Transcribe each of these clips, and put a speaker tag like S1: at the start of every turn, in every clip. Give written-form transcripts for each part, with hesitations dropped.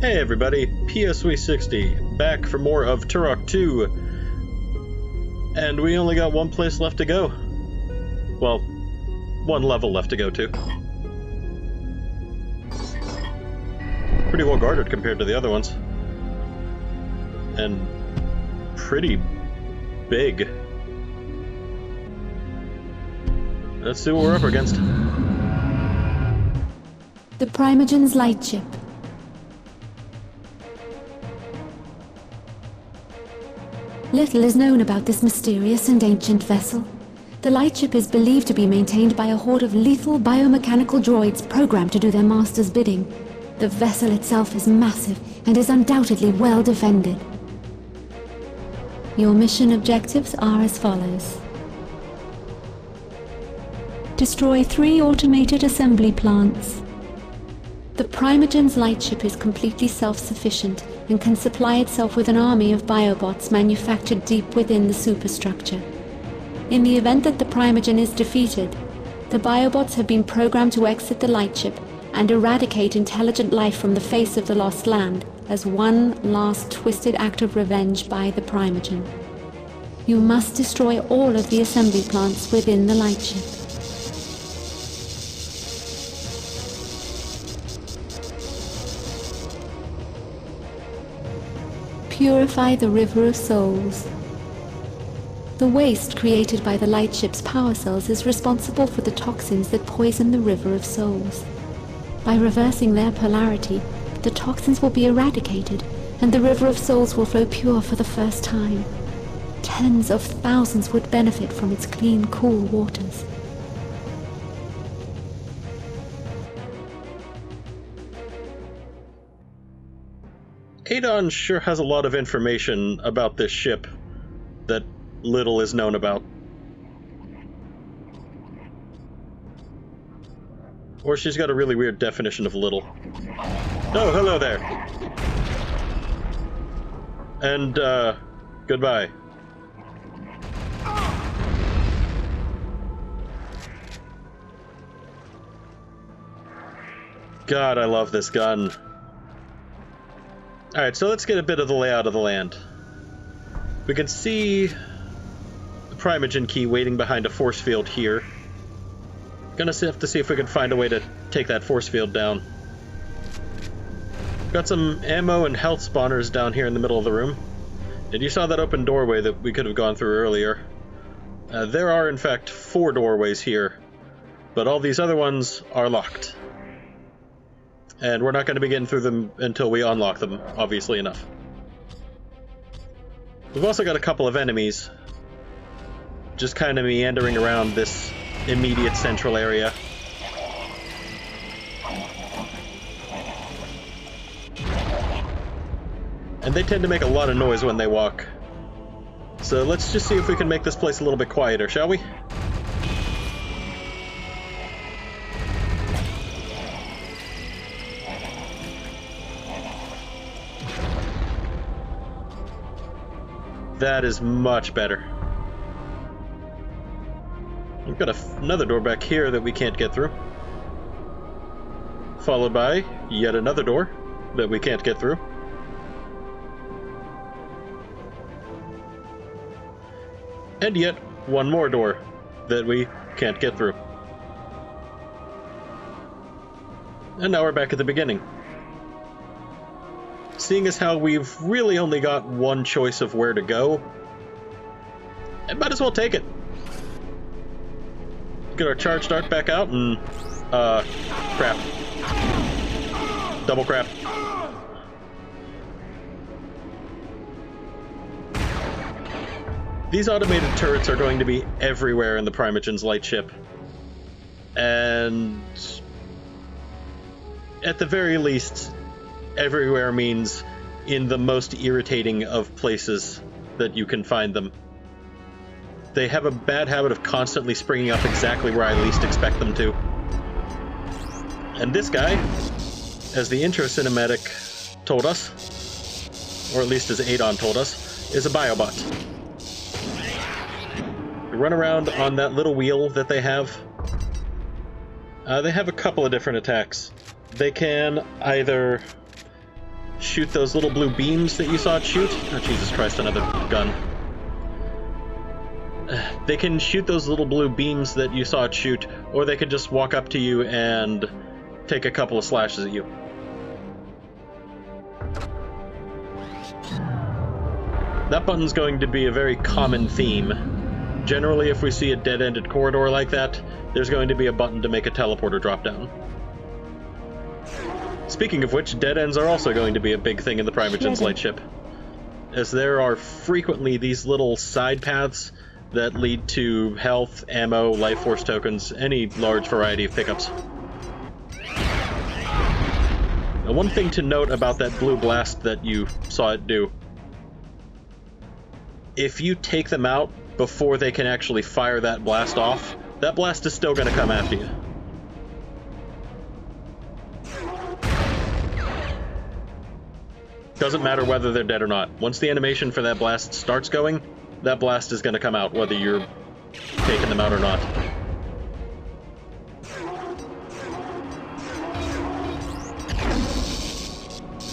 S1: Hey everybody, PSW60, back for more of Turok 2. And we only got one place left to go. Well, one level left to go to. Pretty well guarded compared to the other ones. And pretty big. Let's see what we're up against.
S2: The Primagen's lightship. Little is known about this mysterious and ancient vessel. The lightship is believed to be maintained by a horde of lethal biomechanical droids programmed to do their master's bidding. The vessel itself is massive and is undoubtedly well defended. Your mission objectives are as follows. Destroy 3 automated assembly plants. The Primagen's lightship is completely self-sufficient and can supply itself with an army of biobots manufactured deep within the superstructure. In the event that the Primagen is defeated, the biobots have been programmed to exit the lightship and eradicate intelligent life from the face of the Lost Land as one last twisted act of revenge by the Primagen. You must destroy all of the assembly plants within the lightship. Purify the River of Souls. The waste created by the lightship's power cells is responsible for the toxins that poison the River of Souls. By reversing their polarity, the toxins will be eradicated, and the River of Souls will flow pure for the first time. Tens of thousands would benefit from its clean, cool waters.
S1: Adon sure has a lot of information about this ship that little is known about. Or she's got a really weird definition of little. Oh, hello there. And, goodbye. God, I love this gun. Alright, so let's get a bit of the layout of the land. We can see the Primagen key waiting behind a force field here. Gonna have to see if we can find a way to take that force field down. Got some ammo and health spawners down here in the middle of the room. And you saw that open doorway that we could have gone through earlier. There are, in fact, 4 doorways here, but all these other ones are locked. And we're not going to be getting through them until we unlock them, obviously enough. We've also got a couple of enemies just kind of meandering around this immediate central area. And they tend to make a lot of noise when they walk. So let's just see if we can make this place a little bit quieter, shall we? That is much better. We've got another door back here that we can't get through. Followed by yet another door that we can't get through. And yet one more door that we can't get through. And now we're back at the beginning. Seeing as how we've really only got one choice of where to go, I might as well take it. Get our charge dart back out and, crap. Double crap. These automated turrets are going to be everywhere in the Primagen's lightship. And at the very least, everywhere means in the most irritating of places that you can find them. They have a bad habit of constantly springing up exactly where I least expect them to. And this guy, as the intro cinematic told us, or at least as Adon told us, is a biobot. You run around on that little wheel that they have. They have a couple of different attacks. They can either shoot those little blue beams that you saw it shoot. Oh, Jesus Christ, another gun. They can shoot those little blue beams that you saw it shoot, or they could just walk up to you and take a couple of slashes at you. That button's going to be a very common theme. Generally, if we see a dead-ended corridor like that, there's going to be a button to make a teleporter drop down. Speaking of which, dead ends are also going to be a big thing in the Primagen's lightship, as there are frequently these little side paths that lead to health, ammo, life force tokens, any large variety of pickups. Now, one thing to note about that blue blast that you saw it do: if you take them out before they can actually fire that blast off, that blast is still going to come after you. Doesn't matter whether they're dead or not. Once the animation for that blast starts going, that blast is going to come out, whether you're taking them out or not.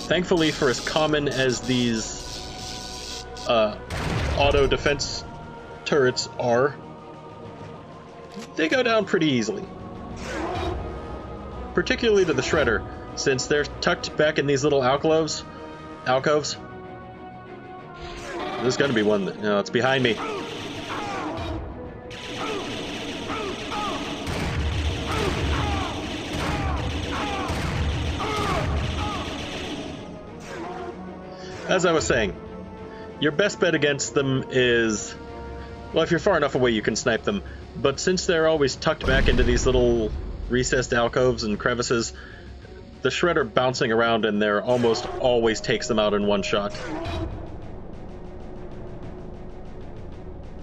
S1: Thankfully, for as common as these auto defense turrets are, they go down pretty easily. Particularly to the Shredder, since they're tucked back in these little alcoves. There's gonna be one that... No, it's behind me. As I was saying, your best bet against them is... Well, if you're far enough away, you can snipe them. But since they're always tucked back into these little recessed alcoves and crevices, the Shredder bouncing around in there almost always takes them out in one shot.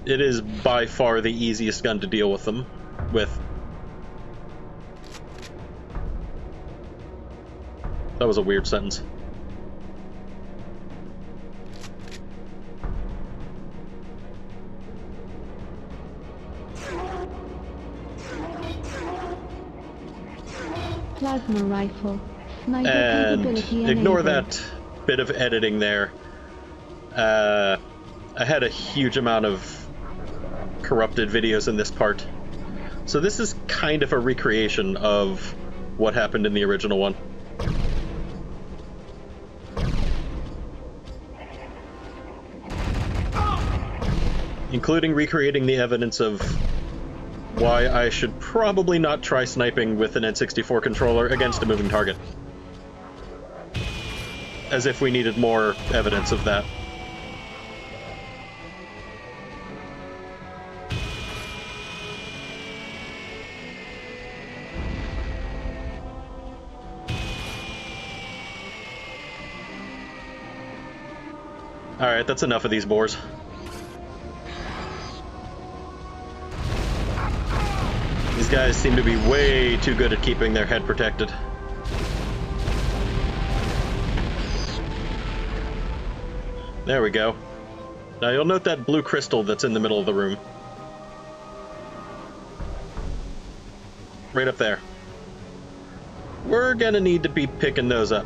S1: It is by far the easiest gun to deal with them with. That was a weird sentence.
S2: Plasma rifle.
S1: And ignore that bit of editing there. I had a huge amount of corrupted videos in this part. So this is kind of a recreation of what happened in the original one. Including recreating the evidence of why I should probably not try sniping with an N64 controller against a moving target. As if we needed more evidence of that. Alright, that's enough of these boars. These guys seem to be way too good at keeping their head protected. There we go. Now you'll note that blue crystal that's in the middle of the room. Right up there. We're gonna need to be picking those up,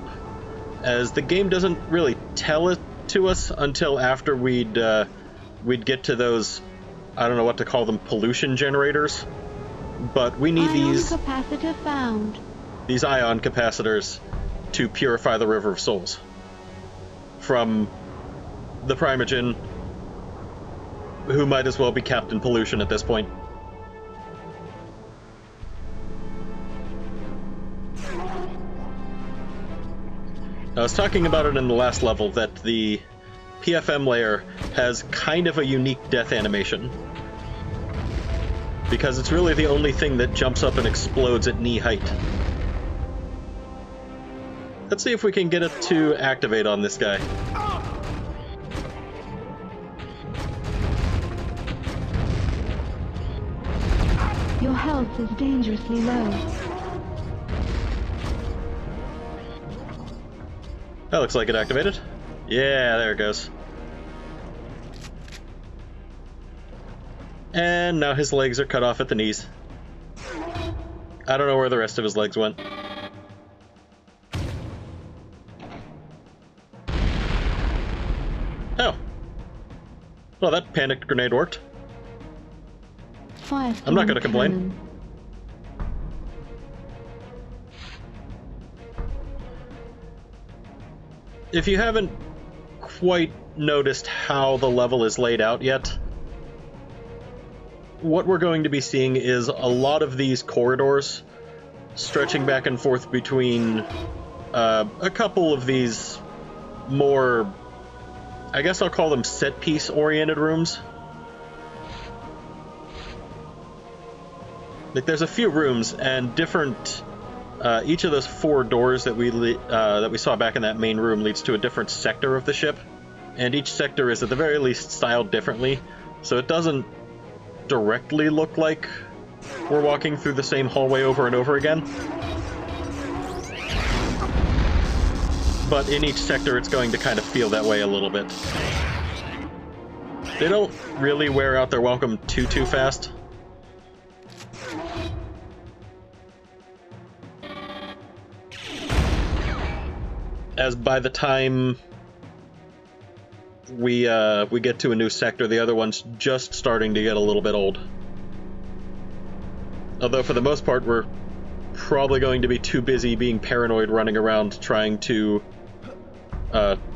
S1: as the game doesn't really tell it to us until after we'd get to those, I don't know what to call them, pollution generators. But we need these
S2: capacitor found.
S1: These ion capacitors to purify the River of Souls from the Primagen, who might as well be Captain Pollution at this point. I was talking about it in the last level that the PFM layer has kind of a unique death animation, because it's really the only thing that jumps up and explodes at knee height. Let's see if we can get it to activate on this guy.
S2: Your health is dangerously low.
S1: That looks like it activated. Yeah, there it goes. And now his legs are cut off at the knees. I don't know where the rest of his legs went. Well, that panicked grenade worked.
S2: I'm
S1: not gonna complain. If you haven't quite noticed how the level is laid out yet, what we're going to be seeing is a lot of these corridors stretching back and forth between a couple of these more, I guess I'll call them set-piece oriented rooms. Like, there's a few rooms and different. Each of those 4 doors that we saw back in that main room leads to a different sector of the ship, and each sector is at the very least styled differently, so it doesn't directly look like we're walking through the same hallway over and over again. But in each sector, it's going to kind of feel that way a little bit. They don't really wear out their welcome too fast. As by the time we get to a new sector, the other one's just starting to get a little bit old. Although for the most part, we're probably going to be too busy being paranoid running around trying to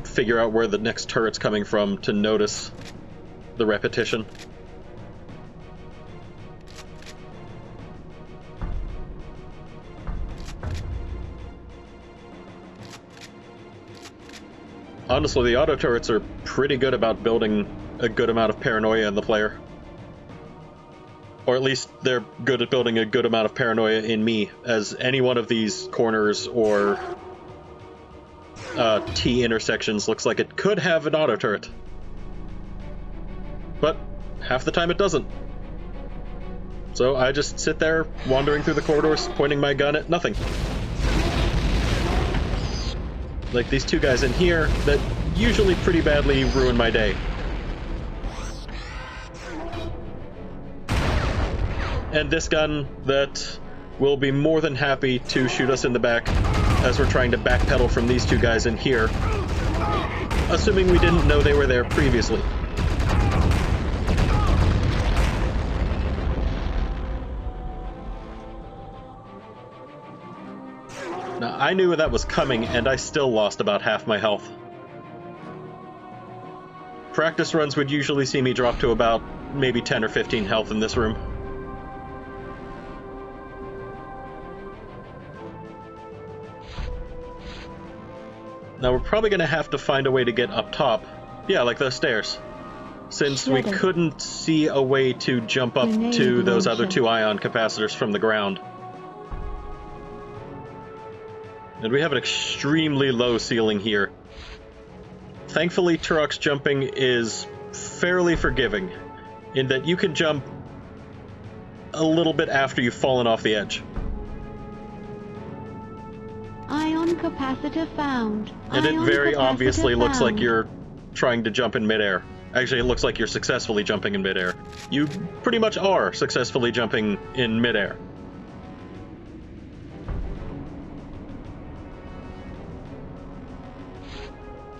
S1: figure out where the next turret's coming from to notice the repetition. Honestly, the auto turrets are pretty good about building a good amount of paranoia in the player. Or at least they're good at building a good amount of paranoia in me, as any one of these corners or T intersections looks like it could have an auto turret. But half the time it doesn't. So I just sit there, wandering through the corridors, pointing my gun at nothing. Like these 2 guys in here that usually pretty badly ruin my day. And this gun that will be more than happy to shoot us in the back as we're trying to backpedal from these 2 guys in here, assuming we didn't know they were there previously. Now, I knew that was coming, and I still lost about half my health. Practice runs would usually see me drop to about maybe 10 or 15 health in this room. Now, we're probably going to have to find a way to get up top. Yeah, like those stairs. Since we couldn't see a way to jump up to those other 2 ion capacitors from the ground. And we have an extremely low ceiling here. Thankfully, Turok's jumping is fairly forgiving, in that you can jump a little bit after you've fallen off the edge.
S2: Ion capacitor found.
S1: And it very obviously looks like you're trying to jump in midair. Actually, it looks like you're successfully jumping in midair. You pretty much are successfully jumping in midair.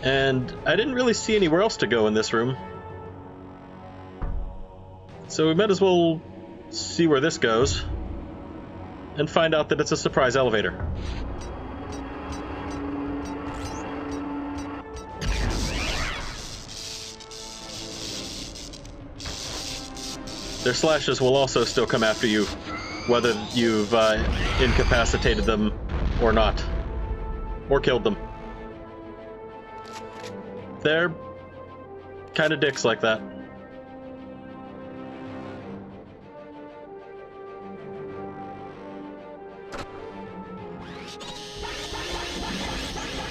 S1: And I didn't really see anywhere else to go in this room. So we might as well see where this goes and find out that it's a surprise elevator. Their slashes will also still come after you, whether you've incapacitated them or not, or killed them. They're kind of dicks like that.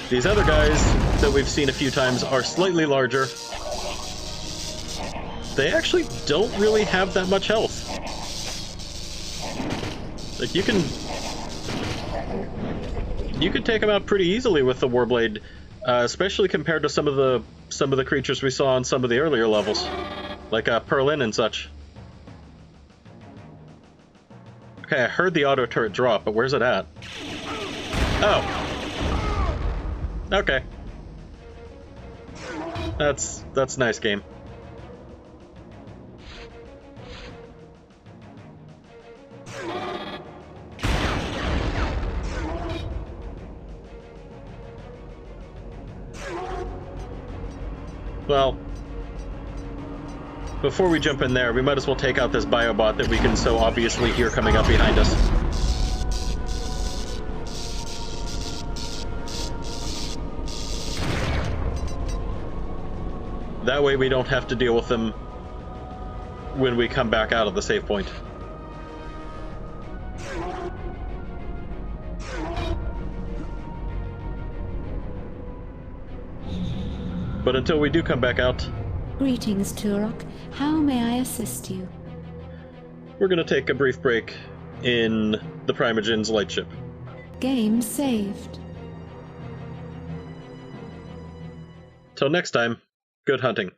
S1: These other guys that we've seen a few times are slightly larger. They actually don't really have that much health. Like, you can take them out pretty easily with the Warblade. Especially compared to some of the creatures we saw on some of the earlier levels, like Perlin and such. Okay, I heard the auto turret drop, but where's it at? Oh. Okay. That's nice game. Well, before we jump in there, we might as well take out this biobot that we can so obviously hear coming up behind us. That way we don't have to deal with them when we come back out of the save point. But until we do come back out,
S2: Greetings, Turok. How may I assist you?
S1: we're going to take a brief break in the Primagen's lightship.
S2: Game saved.
S1: Till next time, good hunting.